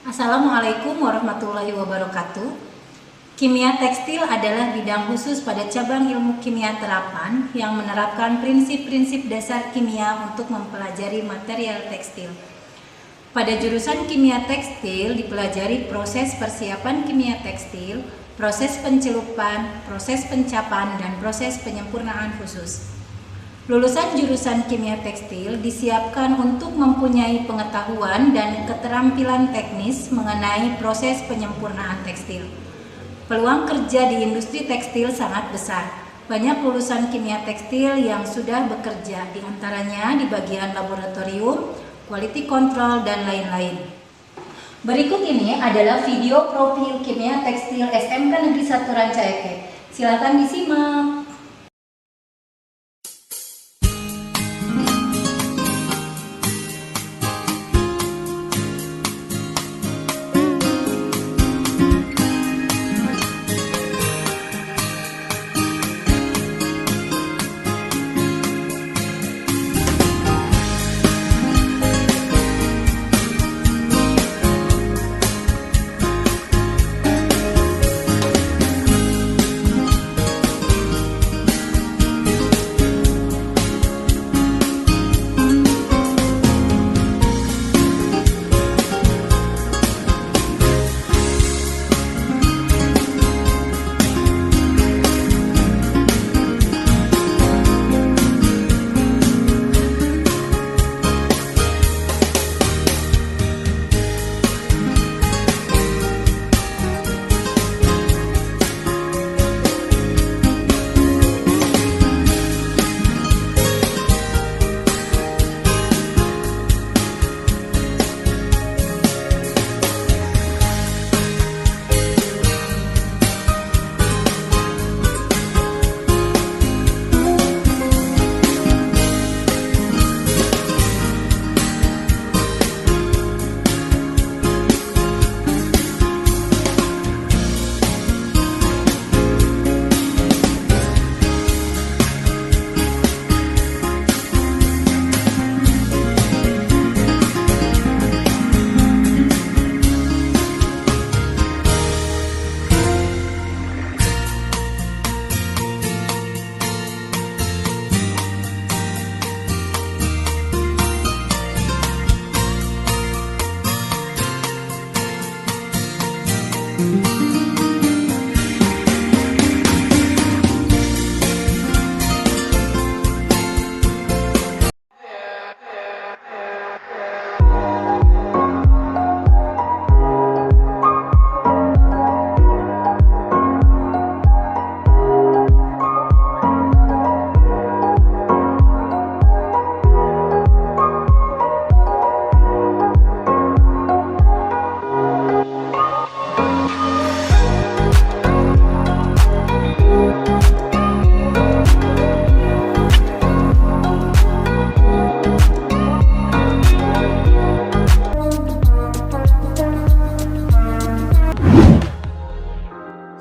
Assalamualaikum warahmatullahi wabarakatuh. Kimia tekstil adalah bidang khusus pada cabang ilmu kimia terapan yang menerapkan prinsip-prinsip dasar kimia untuk mempelajari material tekstil. Pada jurusan kimia tekstil dipelajari proses persiapan kimia tekstil, proses pencelupan, proses pencapan, dan proses penyempurnaan khusus. Lulusan jurusan kimia tekstil disiapkan untuk mempunyai pengetahuan dan keterampilan teknis mengenai proses penyempurnaan tekstil. Peluang kerja di industri tekstil sangat besar. Banyak lulusan kimia tekstil yang sudah bekerja, diantaranya di bagian laboratorium, quality control, dan lain-lain. Berikut ini adalah video profil kimia tekstil SMK Negeri 1 Rancaekek. Silakan disimak.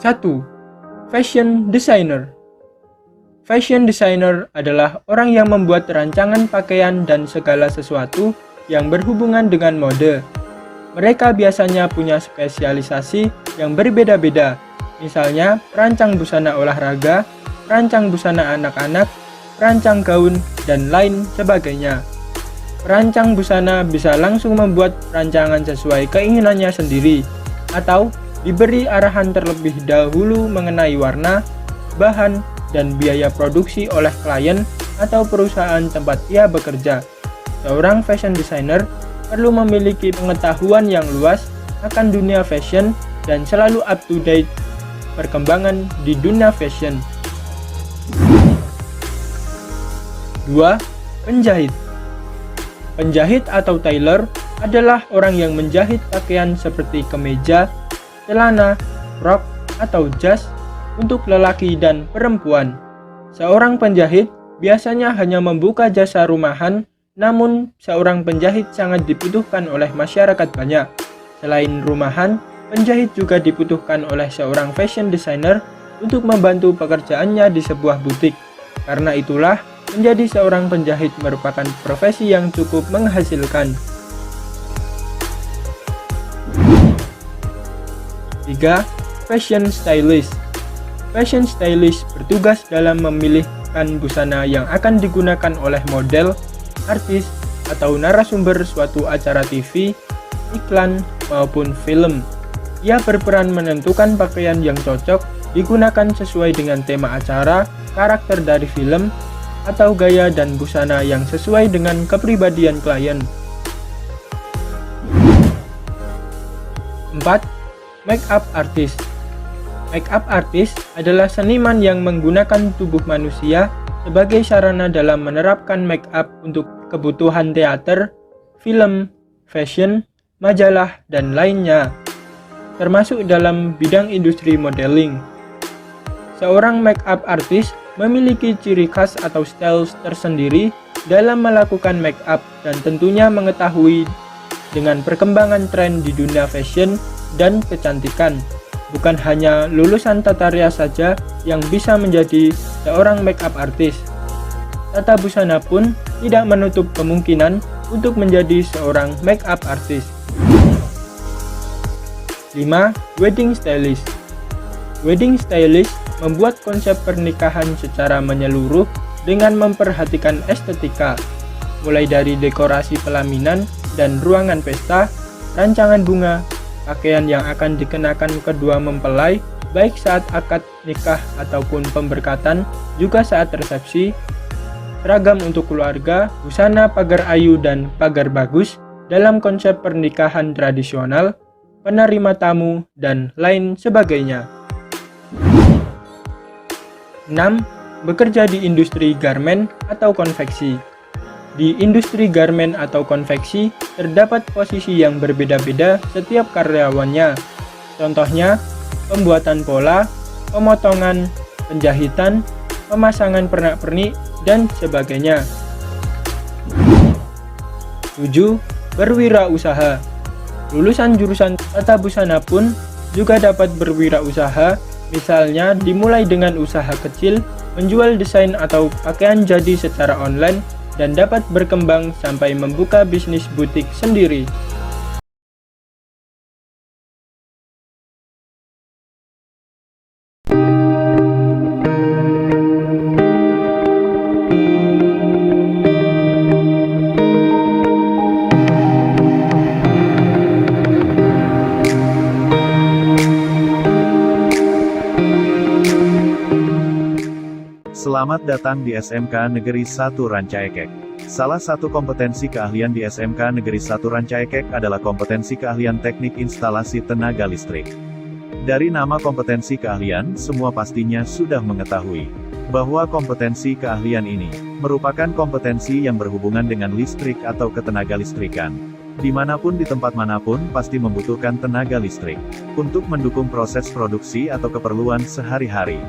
Satu, fashion designer. Fashion designer adalah orang yang membuat rancangan pakaian dan segala sesuatu yang berhubungan dengan mode. Mereka biasanya punya spesialisasi yang berbeda-beda, misalnya perancang busana olahraga, perancang busana anak-anak, perancang gaun, dan lain sebagainya. Perancang busana bisa langsung membuat rancangan sesuai keinginannya sendiri, atau diberi arahan terlebih dahulu mengenai warna, bahan, dan biaya produksi oleh klien atau perusahaan tempat ia bekerja. Seorang fashion designer perlu memiliki pengetahuan yang luas akan dunia fashion dan selalu up to date perkembangan di dunia fashion. 2. Penjahit. Penjahit atau tailor adalah orang yang menjahit pakaian seperti kemeja, celana, rok, atau jas untuk lelaki dan perempuan. Seorang penjahit biasanya hanya membuka jasa rumahan, namun seorang penjahit sangat dibutuhkan oleh masyarakat banyak. Selain rumahan, penjahit juga dibutuhkan oleh seorang fashion designer untuk membantu pekerjaannya di sebuah butik. Karena itulah, menjadi seorang penjahit merupakan profesi yang cukup menghasilkan. 3. Fashion stylist. Fashion stylist bertugas dalam memilihkan busana yang akan digunakan oleh model, artis, atau narasumber suatu acara TV, iklan, maupun film. Ia berperan menentukan pakaian yang cocok digunakan sesuai dengan tema acara, karakter dari film, atau gaya dan busana yang sesuai dengan kepribadian klien. 4. Makeup artist. Makeup artist adalah seniman yang menggunakan tubuh manusia sebagai sarana dalam menerapkan makeup untuk kebutuhan teater, film, fashion, majalah, dan lainnya, termasuk dalam bidang industri modeling. Seorang makeup artist memiliki ciri khas atau style tersendiri dalam melakukan makeup dan tentunya mengetahui dengan perkembangan tren di dunia fashion dan kecantikan. Bukan hanya lulusan tata rias saja yang bisa menjadi seorang makeup artist. Tata busana pun tidak menutup kemungkinan untuk menjadi seorang makeup artist. 5. Wedding stylist. Wedding stylist membuat konsep pernikahan secara menyeluruh dengan memperhatikan estetika, mulai dari dekorasi pelaminan dan ruangan pesta, rancangan bunga, pakaian yang akan dikenakan kedua mempelai, baik saat akad nikah ataupun pemberkatan, juga saat resepsi, seragam untuk keluarga, busana pagar ayu dan pagar bagus dalam konsep pernikahan tradisional, penerima tamu, dan lain sebagainya. 6. Bekerja di industri garmen atau konveksi. Di industri garmen atau konveksi, terdapat posisi yang berbeda-beda setiap karyawannya. Contohnya, pembuatan pola, pemotongan, penjahitan, pemasangan pernak-pernik, dan sebagainya. 7. Berwirausaha. Lulusan jurusan tata busana pun juga dapat berwirausaha, misalnya dimulai dengan usaha kecil, menjual desain atau pakaian jadi secara online, dan dapat berkembang sampai membuka bisnis butik sendiri. Selamat datang di SMK Negeri 1 Rancaekek. Salah satu kompetensi keahlian di SMK Negeri 1 Rancaekek adalah kompetensi keahlian teknik instalasi tenaga listrik. Dari nama kompetensi keahlian, semua pastinya sudah mengetahui bahwa kompetensi keahlian ini merupakan kompetensi yang berhubungan dengan listrik atau ketenaga listrikan. Dimanapun di tempat manapun pasti membutuhkan tenaga listrik untuk mendukung proses produksi atau keperluan sehari-hari.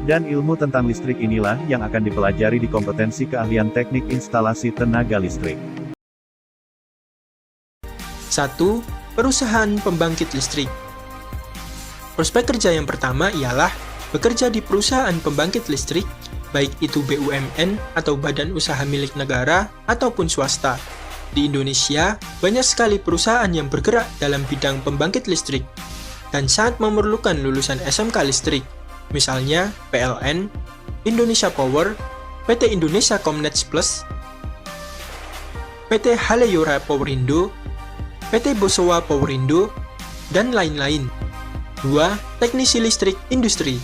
Dan ilmu tentang listrik inilah yang akan dipelajari di kompetensi keahlian teknik instalasi tenaga listrik. 1. Perusahaan pembangkit listrik. Prospek kerja yang pertama ialah bekerja di perusahaan pembangkit listrik, baik itu BUMN atau badan usaha milik negara ataupun swasta. Di Indonesia, banyak sekali perusahaan yang bergerak dalam bidang pembangkit listrik dan sangat memerlukan lulusan SMK listrik. Misalnya PLN, Indonesia Power, PT Indonesia Comnets Plus, PT Haleyora Powerindo, PT Bosowa Powerindo, dan lain-lain. 2. Teknisi listrik industri.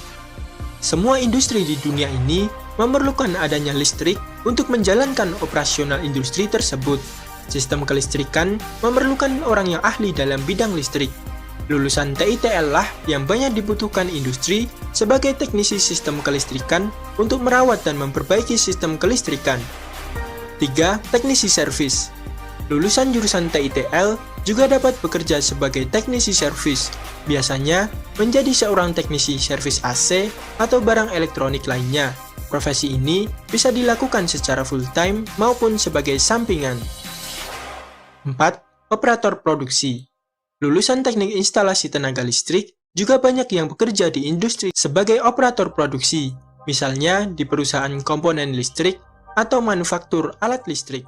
Semua industri di dunia ini memerlukan adanya listrik untuk menjalankan operasional industri tersebut. Sistem kelistrikan memerlukan orang yang ahli dalam bidang listrik. Lulusan TITL lah yang banyak dibutuhkan industri sebagai teknisi sistem kelistrikan untuk merawat dan memperbaiki sistem kelistrikan. 3. Teknisi servis. Lulusan jurusan TITL juga dapat bekerja sebagai teknisi servis, biasanya menjadi seorang teknisi servis AC atau barang elektronik lainnya. Profesi ini bisa dilakukan secara full-time maupun sebagai sampingan. 4. Operator produksi. Lulusan teknik instalasi tenaga listrik juga banyak yang bekerja di industri sebagai operator produksi, misalnya di perusahaan komponen listrik atau manufaktur alat listrik.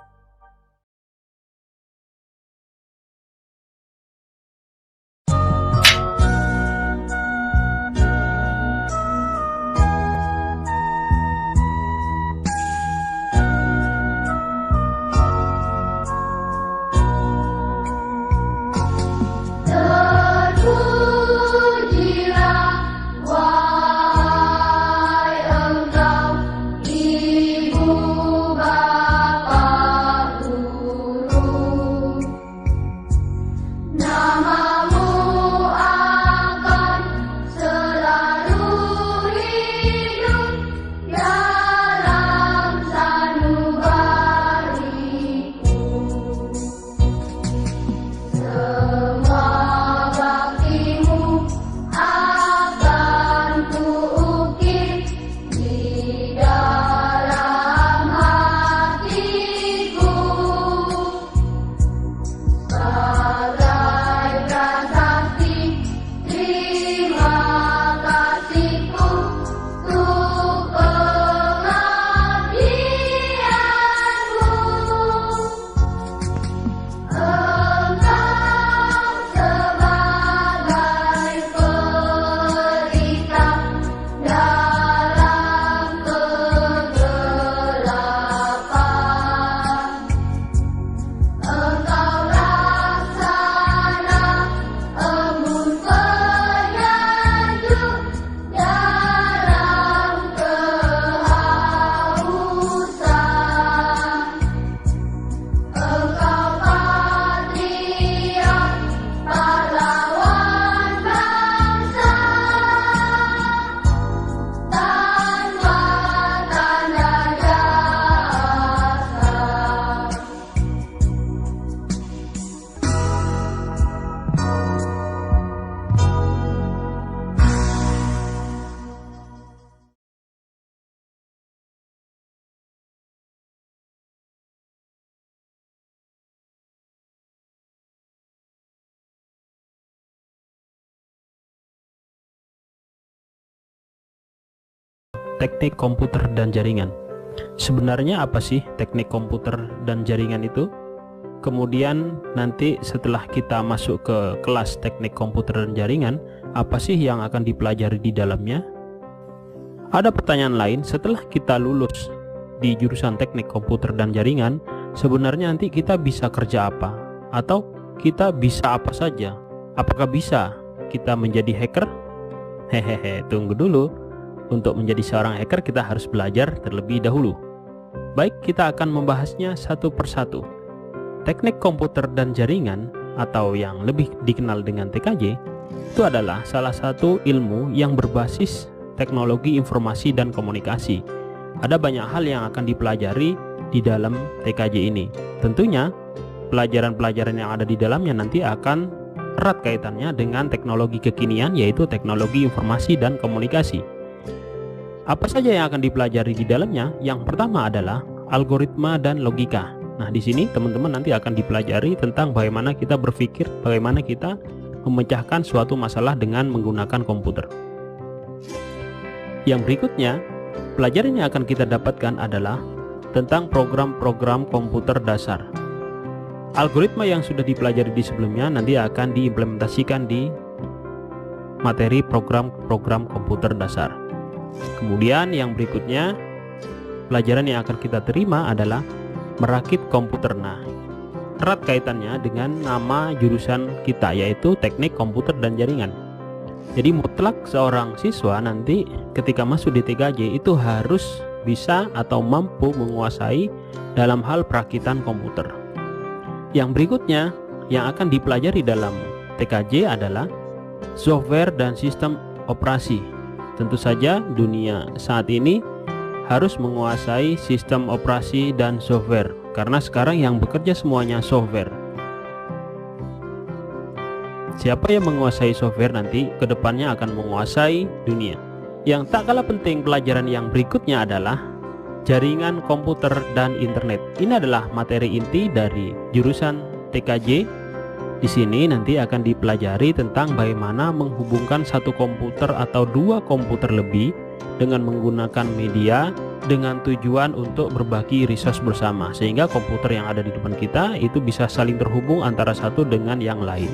teknik komputer dan jaringan. Sebenarnya apa sih teknik komputer dan jaringan itu? Kemudian nanti setelah kita masuk ke kelas teknik komputer dan jaringan, apa sih yang akan dipelajari di dalamnya? Ada pertanyaan lain, setelah kita lulus di jurusan teknik komputer dan jaringan, sebenarnya nanti kita bisa kerja apa? Atau kita bisa apa saja? Apakah bisa kita menjadi hacker? Hehehe, tunggu dulu. Untuk menjadi seorang hacker kita harus belajar terlebih dahulu. Baik, kita akan membahasnya satu persatu. Teknik komputer dan jaringan atau yang lebih dikenal dengan TKJ itu adalah salah satu ilmu yang berbasis teknologi informasi dan komunikasi. Ada banyak hal yang akan dipelajari di dalam TKJ ini. Tentunya pelajaran-pelajaran yang ada di dalamnya nanti akan erat kaitannya dengan teknologi kekinian, yaitu teknologi informasi dan komunikasi. Apa saja yang akan dipelajari di dalamnya? Yang pertama adalah algoritma dan logika. Nah, di sini teman-teman nanti akan dipelajari tentang bagaimana kita berpikir, bagaimana kita memecahkan suatu masalah dengan menggunakan komputer. Yang berikutnya, pelajaran yang akan kita dapatkan adalah tentang program-program komputer dasar. Algoritma yang sudah dipelajari di sebelumnya nanti akan diimplementasikan di materi program-program komputer dasar. Kemudian yang berikutnya, pelajaran yang akan kita terima adalah merakit komputer. Nah, erat kaitannya dengan nama jurusan kita, yaitu teknik komputer dan jaringan. Jadi mutlak seorang siswa nanti ketika masuk di TKJ itu harus bisa atau mampu menguasai dalam hal perakitan komputer. Yang berikutnya yang akan dipelajari dalam TKJ adalah software dan sistem operasi. Tentu saja dunia saat ini harus menguasai sistem operasi dan software, karena sekarang yang bekerja semuanya software. Siapa yang menguasai software nanti kedepannya akan menguasai dunia. Yang tak kalah penting, pelajaran yang berikutnya adalah jaringan komputer dan internet. Ini adalah materi inti dari jurusan TKJ. Di sini nanti akan dipelajari tentang bagaimana menghubungkan satu komputer atau dua komputer lebih dengan menggunakan media dengan tujuan untuk berbagi resource bersama, sehingga komputer yang ada di depan kita itu bisa saling terhubung antara satu dengan yang lain,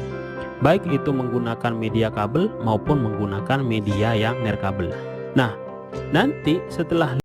baik itu menggunakan media kabel maupun menggunakan media yang nirkabel. Nah, nanti setelah